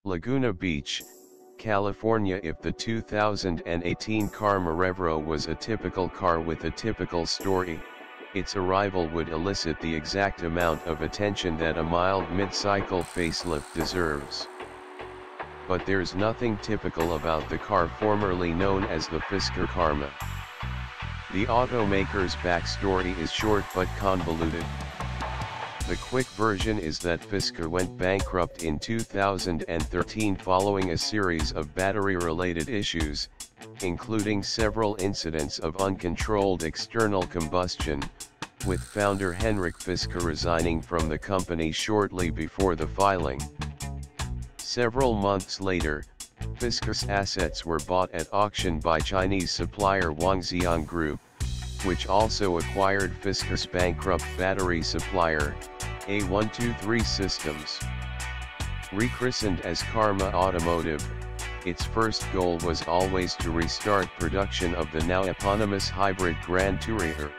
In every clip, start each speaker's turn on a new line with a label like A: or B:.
A: Laguna Beach, California. If the 2018 Karma Revero was a typical car with a typical story, its arrival would elicit the exact amount of attention that a mild mid-cycle facelift deserves. But there's nothing typical about the car formerly known as the Fisker Karma. The automaker's backstory is short but convoluted. The quick version is that Fisker went bankrupt in 2013 following a series of battery-related issues, including several incidents of uncontrolled external combustion, with founder Henrik Fisker resigning from the company shortly before the filing. Several months later, Fisker's assets were bought at auction by Chinese supplier Wangxiang Group, which also acquired Fisker's bankrupt battery supplier, A123 Systems. Rechristened as Karma Automotive, its first goal was always to restart production of the now eponymous hybrid Grand Tourer.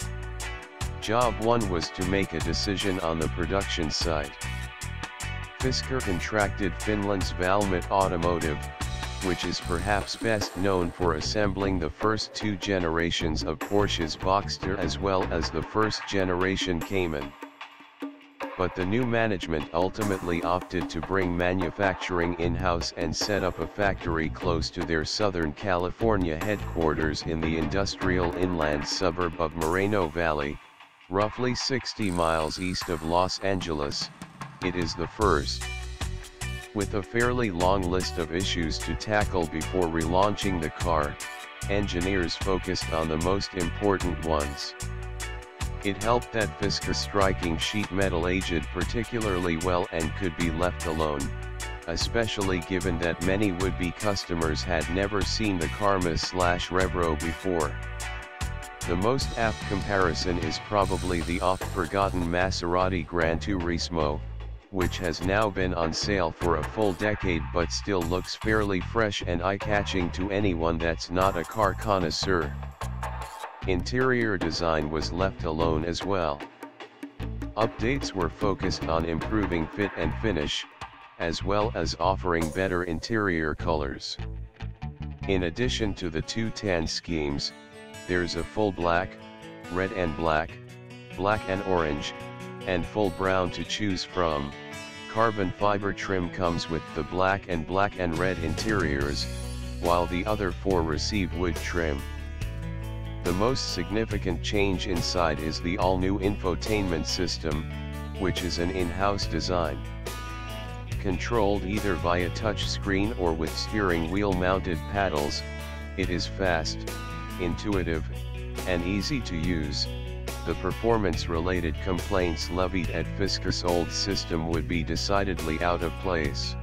A: Job 1 was to make a decision on the production side. Fisker contracted Finland's Valmet Automotive, which is perhaps best known for assembling the first two generations of Porsche's Boxster as well as the first generation Cayman. But the new management ultimately opted to bring manufacturing in-house and set up a factory close to their Southern California headquarters in the industrial inland suburb of Moreno Valley, roughly 60 miles east of Los Angeles. It is the first. With a fairly long list of issues to tackle before relaunching the car, engineers focused on the most important ones. It helped that Fisker's striking sheet metal aged particularly well and could be left alone, especially given that many would-be customers had never seen the Karma/Revero before. The most apt comparison is probably the oft-forgotten Maserati Gran Turismo, which has now been on sale for a full decade but still looks fairly fresh and eye-catching to anyone that's not a car connoisseur. Interior design was left alone as well. Updates were focused on improving fit and finish, as well as offering better interior colors. In addition to the two tan schemes, there's a full black, red and black, black and orange, and full brown to choose from. Carbon fiber trim comes with the black and red interiors, while the other four receive wood trim. The most significant change inside is the all-new Infotainment System, which is an in-house design. Controlled either via touchscreen or with steering wheel-mounted paddles, it is fast, intuitive, and easy to use. The performance-related complaints levied at Fisker's old system would be decidedly out of place.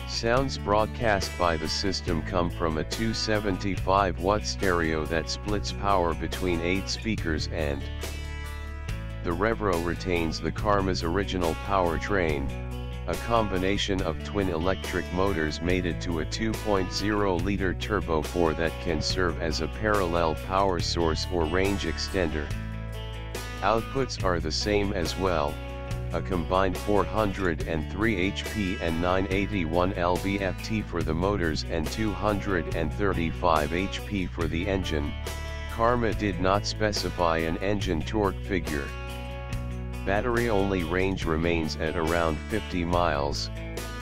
A: Sounds broadcast by the system come from a 275-watt stereo that splits power between 8 speakers, and the Revero retains the Karma's original powertrain, a combination of twin electric motors mated to a 2.0-liter turbo 4 that can serve as a parallel power source or range extender. Outputs are the same as well, a combined 403 HP and 981 lb-ft for the motors and 235 HP for the engine. Karma did not specify an engine torque figure. Battery-only range remains at around 50 miles,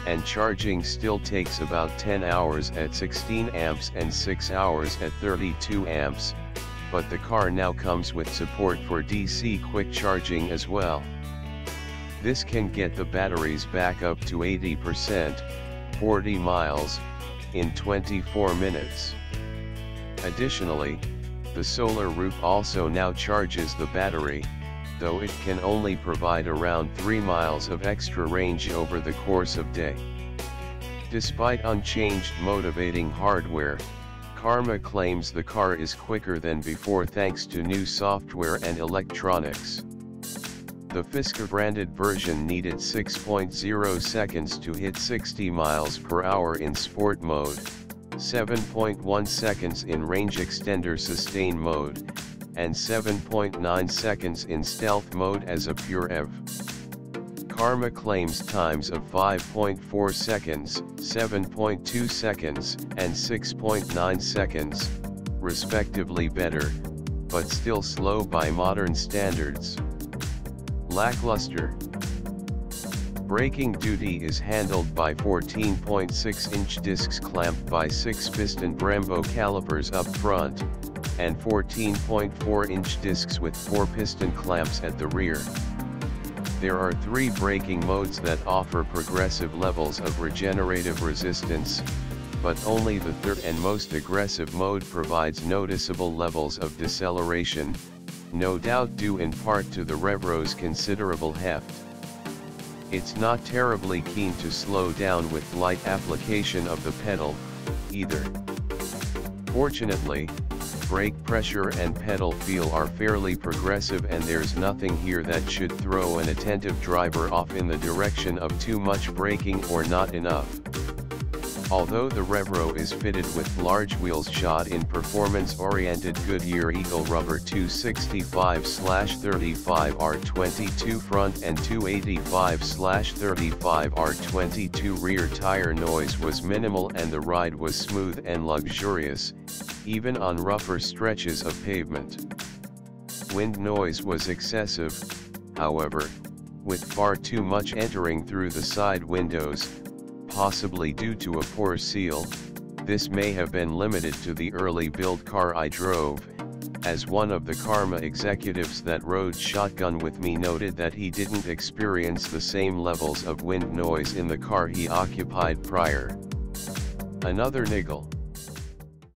A: and charging still takes about 10 hours at 16 amps and 6 hours at 32 amps, but the car now comes with support for DC quick charging as well. This can get the batteries back up to 80%, 40 miles, in 24 minutes. Additionally, the solar roof also now charges the battery, though it can only provide around 3 miles of extra range over the course of day. Despite unchanged motivating hardware, Karma claims the car is quicker than before thanks to new software and electronics. The Fisker branded version needed 6.0 seconds to hit 60 miles per hour in sport mode, 7.1 seconds in range extender sustain mode, and 7.9 seconds in stealth mode as a pure EV. Karma claims times of 5.4 seconds, 7.2 seconds, and 6.9 seconds, respectively better, but still slow by modern standards. Lackluster. Braking duty is handled by 14.6-inch discs clamped by 6-piston Brembo calipers up front, and 14.4-inch discs with 4-piston clamps at the rear. There are 3 braking modes that offer progressive levels of regenerative resistance, but only the third and most aggressive mode provides noticeable levels of deceleration, no doubt due in part to the Revero's considerable heft. It's not terribly keen to slow down with light application of the pedal, either. Fortunately, brake pressure and pedal feel are fairly progressive, and there's nothing here that should throw an attentive driver off in the direction of too much braking or not enough. Although the Revero is fitted with large wheels shod in performance-oriented Goodyear Eagle Rubber 265/35R22 front and 285/35R22 rear, tire noise was minimal and the ride was smooth and luxurious, even on rougher stretches of pavement. Wind noise was excessive, however, with far too much entering through the side windows. Possibly due to a poor seal, this may have been limited to the early build car I drove, as one of the Karma executives that rode shotgun with me noted that he didn't experience the same levels of wind noise in the car he occupied prior. Another niggle.